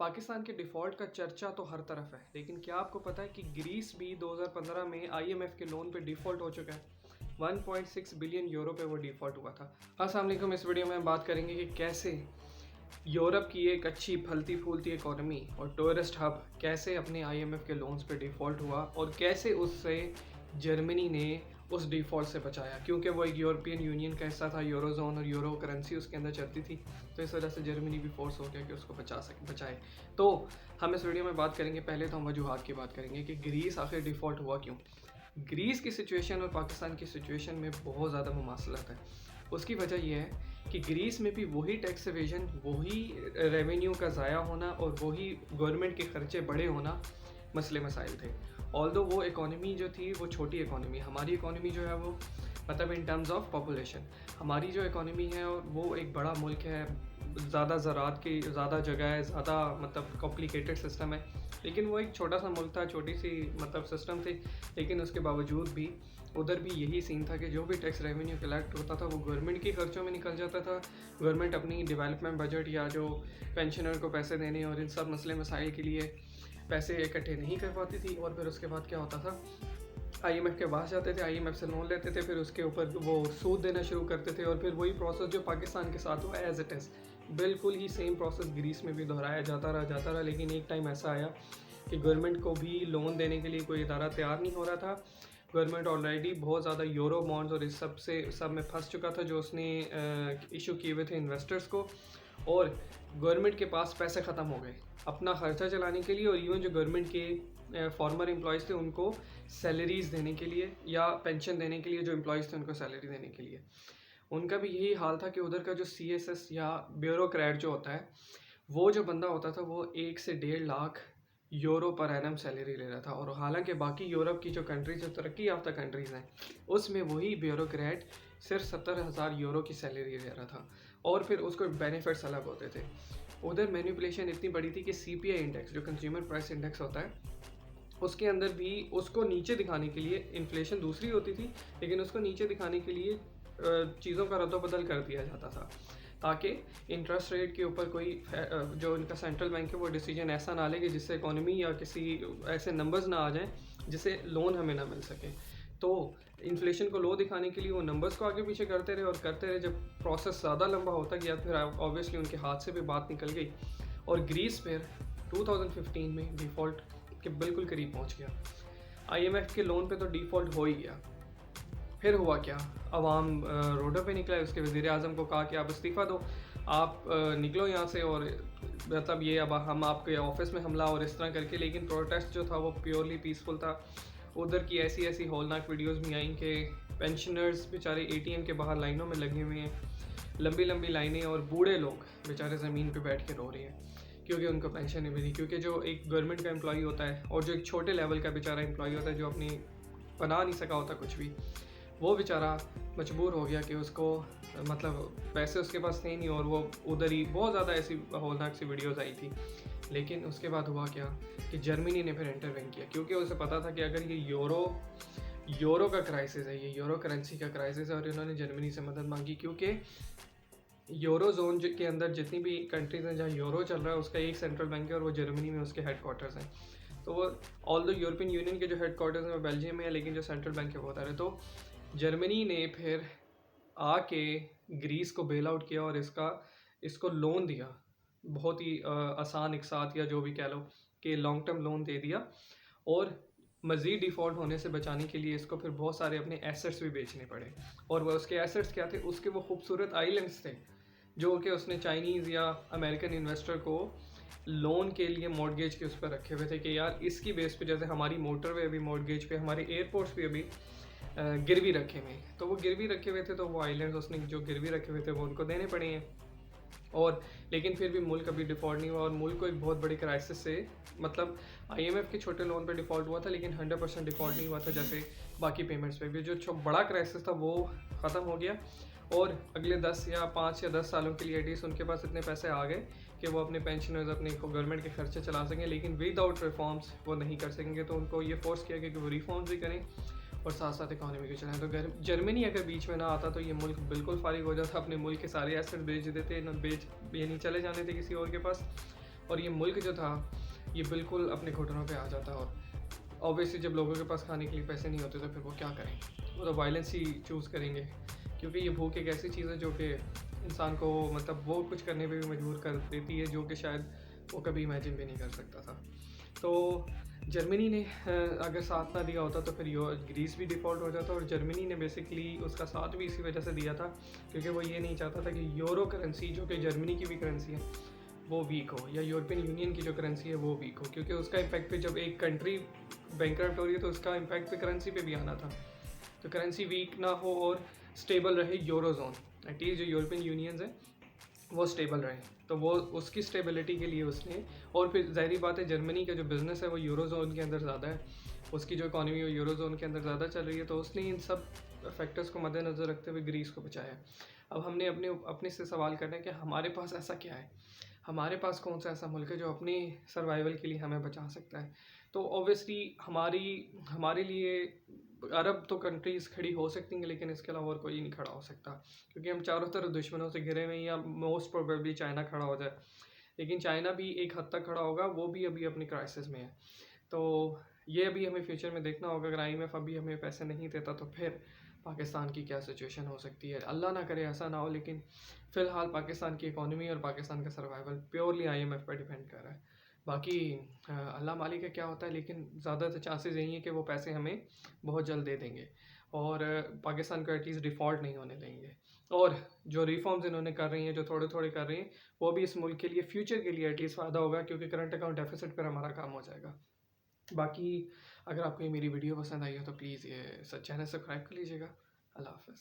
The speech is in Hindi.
पाकिस्तान के डिफ़ॉल्ट का चर्चा तो हर तरफ है, लेकिन क्या आपको पता है कि ग्रीस भी 2015 में आईएमएफ के लोन पे डिफ़ॉल्ट हो चुका है। 1.6 बिलियन यूरो पे वो डिफ़ॉल्ट हुआ था। अस्सलाम वालेकुम। इस वीडियो में हम बात करेंगे कि कैसे यूरोप की एक अच्छी फलती फूलती इकोनॉमी और टूरिस्ट हब कैसे अपने आईएमएफ के लोन्स पे डिफ़ॉल्ट हुआ और कैसे उससे जर्मनी ने उस डिफ़ॉल्ट से बचाया, क्योंकि वो एक यूरोपियन यूनियन का हिस्सा था, यूरोजोन और यूरो करेंसी उसके अंदर चलती थी। तो इस वजह से जर्मनी भी फोर्स हो गया कि उसको बचाए। तो हम इस वीडियो में बात करेंगे, पहले तो हम वजूहात की बात करेंगे कि ग्रीस आखिर डिफ़ॉल्ट हुआ क्यों। ग्रीस की सिचुएशन और पाकिस्तान की सिचुएशन में बहुत ज़्यादा मुमासलत है। उसकी वजह यह है कि ग्रीस में भी वही टैक्स एवेजन, वही रेवेन्यू का ज़ाया होना और वही गवर्नमेंट के खर्चे बड़े होना मसले मसाइल थे। ऑल्दो वो इकॉनमी जो थी वो छोटी इकॉनमी, हमारी इकॉनमी जो है वो मतलब इन टर्म्स ऑफ पॉपुलेशन हमारी जो इकॉनमी है वो एक बड़ा मुल्क है, ज़्यादा ज़रात की ज़्यादा जगह है, ज़्यादा मतलब कॉम्प्लिकेटेड सिस्टम है, लेकिन वो एक छोटा सा मुल्क था, छोटी सी मतलब सिस्टम थी। लेकिन उसके बावजूद भी उधर भी यही सीन था कि जो भी टैक्स रेवेन्यू कलेक्ट होता था वो गवर्नमेंट के खर्चों में निकल जाता था। गवर्नमेंट अपनी डेवलपमेंट बजट या जो पेंशनर को पैसे देने और इन सब मसले मसाइल के लिए पैसे इकट्ठे नहीं कर पाती थी। और फिर उसके बाद क्या होता था, आईएमएफ के पास जाते थे, आईएमएफ से लोन लेते थे, फिर उसके ऊपर वो सूद देना शुरू करते थे और फिर वही प्रोसेस जो पाकिस्तान के साथ हुआ एज इट इज़ बिल्कुल ही सेम प्रोसेस ग्रीस में भी दोहराया जाता रहा। लेकिन एक टाइम ऐसा आया कि गवर्नमेंट को भी लोन देने के लिए कोई इदारा तैयार नहीं हो रहा था। गवर्नमेंट ऑलरेडी बहुत ज़्यादा यूरो बॉन्ड्स और इस सब में फंस चुका था जो उसने इशू किए हुए थे इन्वेस्टर्स को, और गवर्नमेंट के पास पैसे ख़त्म हो गए अपना ख़र्चा चलाने के लिए। और इवन जो गवर्नमेंट के फॉर्मर एम्प्लॉयज़ थे उनको सैलरीज़ देने के लिए या पेंशन देने के लिए, जो एम्प्लॉयज़ थे उनको सैलरी देने के लिए, उनका भी यही हाल था कि उधर का जो सीएसएस या ब्यूरोक्रेट जो होता है, वो जो बंदा होता था वो 1 से 1.5 lakh euro per annum salary ले रहा था। और हालांकि बाकी यूरोप की जो कंट्रीज़, जो तरक्की याफ्ता कंट्रीज़ हैं, उसमें वही ब्यूरोक्रेट सिर्फ 70,000 यूरो की सैलरी ले रहा था और फिर उसको बेनिफिट्स अलग होते थे। उधर मैनिपुलेशन इतनी बड़ी थी कि सीपीआई इंडेक्स, जो कंज्यूमर प्राइस इंडेक्स होता है, उसके अंदर भी उसको नीचे दिखाने के लिए, इन्फ्लेशन दूसरी होती थी लेकिन उसको नीचे दिखाने के लिए चीज़ों का रद्दोबदल कर दिया जाता था, ताकि इंटरेस्ट रेट के ऊपर कोई जो इनका सेंट्रल बैंक है वो डिसीजन ऐसा ना ले कि जिससे इकोनॉमी या किसी ऐसे नंबर्स ना आ जाएं जिससे लोन हमें ना मिल सके। तो इन्फ्लेशन को लो दिखाने के लिए वो नंबर्स को आगे पीछे करते रहे। जब प्रोसेस ज़्यादा लंबा होता गया फिर ऑब्वियसली उनके हाथ से भी बात निकल गई और ग्रीस फिर 2015 में डिफ़ॉल्ट के बिल्कुल करीब पहुंच गया। आईएमएफ के लोन पे तो डिफ़ॉल्ट हो ही गया। फिर हुआ क्या, अवाम रोडों पे निकला, उसके वज़ीर आज़म को कहा कि आप इस्तीफ़ा दो, आप निकलो यहाँ से, और मतलब ये अब हम आपके ऑफिस में हमला और इस तरह करके। लेकिन प्रोटेस्ट जो था वो प्योरली पीसफुल था। उधर की ऐसी ऐसी हौलनाक वीडियोस भी आई कि पेंशनर्स बेचारे एटीएम के बाहर लाइनों में लगे हुए हैं, लंबी लंबी लाइनें, और बूढ़े लोग बेचारे ज़मीन पे बैठ के रो रहे हैं क्योंकि उनको पेंशन नहीं मिली। क्योंकि जो एक गवर्नमेंट का एम्प्लॉई होता है और जो एक छोटे लेवल का बेचारा एम्प्लॉई होता है जो अपनी बना नहीं सका होता कुछ भी, वो बेचारा मजबूर हो गया कि उसको मतलब पैसे उसके पास थे नहीं और वो उधर ही। बहुत ज़्यादा ऐसी हौलनाक सी वीडियोज़ आई थी। लेकिन उसके बाद हुआ क्या कि जर्मनी ने फिर इंटरवेन किया, क्योंकि उसे पता था कि अगर ये यूरो का क्राइसिस है, ये यूरो करेंसी का क्राइसिस है, और इन्होंने जर्मनी से मदद मांगी क्योंकि यूरो जोन के अंदर जितनी भी कंट्रीज़ हैं जहाँ यूरो चल रहा है उसका एक सेंट्रल बैंक है और वो जर्मनी में उसके हेडक्वार्टर्स हैं। तो वो ऑल द यूरोपियन यूनियन के जो हेडक्वार्टर्स हैं वो बेल्जियम में है, लेकिन जो सेंट्रल बैंक है वो उधर है। तो जर्मनी ने फिर आके ग्रीस को बेल आउट किया और इसको लोन दिया, बहुत ही आसान एक साथ या जो भी कह लो कि लॉन्ग टर्म लोन दे दिया। और मज़ीद डिफ़ॉल्ट होने से बचाने के लिए इसको फिर बहुत सारे अपने एसेट्स भी बेचने पड़े। और वह उसके एसेट्स क्या थे, उसके वो खूबसूरत आइलैंड्स थे जो कि उसने चाइनीज़ या अमेरिकन इन्वेस्टर को लोन के लिए मॉर्गेज के उस पर रखे हुए थे कि यार इसकी बेस पे, जैसे हमारी मोटरवे अभी मॉर्गेज पे, हमारे एयरपोर्ट्स भी अभी गिरवी रखे हुए हैं, तो वो गिरवी रखे हुए थे, तो वो आइलैंड्स उसने जो गिरवी रखे हुए थे वो उनको देने पड़े हैं। और लेकिन फिर भी मुल्क अभी डिफ़ॉल्ट नहीं हुआ और मुल्क को एक बहुत बड़ी क्राइसिस से, मतलब आईएमएफ के छोटे लोन पे डिफ़ॉल्ट हुआ था लेकिन 100% डिफ़ॉल्ट नहीं हुआ था जैसे बाकी पेमेंट्स पे भी। जो बड़ा क्राइसिस था वो ख़त्म हो गया और अगले 5 या 10 सालों के लिए एटलीस्ट उनके पास इतने पैसे आ गए कि वो अपने पेंशनर्स, अपने गवर्नमेंट के खर्चे चला सकें। लेकिन विदाउट रिफॉर्म्स वो नहीं कर सकेंगे, तो उनको ये फोर्स किया कि वो रिफॉर्म्स भी करें और साथ साथ इकॉनमी को चलाएं। तो जर्मनी अगर बीच में ना आता तो ये मुल्क बिल्कुल फारिग हो जाता, अपने मुल्क के सारे एसेट बेच देते, यानी चले जाने थे किसी और के पास, और ये मुल्क जो था ये बिल्कुल अपने घुटनों पे आ जाता। और ऑब्वियसली जब लोगों के पास खाने के लिए पैसे नहीं होते तो फिर वो क्या करेंगे, वो तो वायलेंस ही चूज़ करेंगे, क्योंकि ये भूख एक ऐसी चीज़ है जो कि इंसान को मतलब वो कुछ करने पे भी मजबूर कर देती है जो कि शायद वो कभी इमेजिन भी नहीं कर सकता था। तो जर्मनी ने अगर साथ ना दिया होता तो फिर ग्रीस भी डिफ़ॉल्ट हो जाता, और जर्मनी ने बेसिकली उसका साथ भी इसी वजह से दिया था क्योंकि वो ये नहीं चाहता था कि यूरो करेंसी जो कि जर्मनी की भी करेंसी है वो वीक हो, या यूरोपियन यूनियन की जो करेंसी है वो वीक हो, क्योंकि उसका इम्पैक्ट पे जब एक कंट्री बैंकरप्ट हो रही है तो उसका इम्पैक्ट पे करेंसी पे भी आना था। तो करेंसी वीक ना हो और स्टेबल रहे यूरोजोन, एटलीस्ट जो यूरोपियन यूनियंस है वो स्टेबल रहे, तो वो उसकी स्टेबिलिटी के लिए उसने, और फिर ज़ाहिरी बात है जर्मनी का जो बिज़नेस है वो यूरोजोन के अंदर ज़्यादा है, उसकी जो इकॉनमी है यूरोजोन के अंदर ज़्यादा चल रही है, तो उसने इन सब फैक्टर्स को मद्देनज़र रखते हुए ग्रीस को बचाया। अब हमने अपने अपने से सवाल करना है कि हमारे पास ऐसा क्या है, हमारे पास कौन सा ऐसा मुल्क है जो अपनी सर्वाइवल के लिए हमें बचा सकता है। तो ऑब्वियसली हमारे लिए अरब तो कंट्रीज़ खड़ी हो सकती हैं, लेकिन इसके अलावा और कोई नहीं खड़ा हो सकता, क्योंकि हम चारों तरफ दुश्मनों से घिरे हुए हैं, या मोस्ट प्रोबेबली चाइना खड़ा हो जाए, लेकिन चाइना भी एक हद तक खड़ा होगा, वो भी अभी अपनी क्राइसिस में है। तो ये अभी हमें फ्यूचर में देखना होगा, अगर IMF अभी हमें पैसे नहीं देता तो फिर पाकिस्तान की क्या सिचुएशन हो सकती है। अल्लाह ना करे ऐसा ना हो, लेकिन फ़िलहाल पाकिस्तान की इकॉनमी और पाकिस्तान का सर्वाइवल प्योरली IMF पर डिपेंड कर रहा है। बाकी अल्लाह मालिक है क्या होता है, लेकिन ज़्यादातर चांसेस यही है कि वो पैसे हमें बहुत जल्द दे देंगे और पाकिस्तान को एटलीस्ट डिफ़ॉल्ट नहीं होने देंगे। और जो रिफॉर्म्स इन्होंने कर रही हैं, जो थोड़े थोड़े कर रही हैं, वो भी इस मुल्क के लिए फ्यूचर के लिए एटलीस्ट फ़ायदा होगा, क्योंकि करंट अकाउंट डेफिसिट पर हमारा काम हो जाएगा। बाकी अगर आपको ये मेरी वीडियो पसंद आई हो तो प्लीज़ ये चैनल सब्सक्राइब कर लीजिएगा। अल्लाह हाफ़िज़।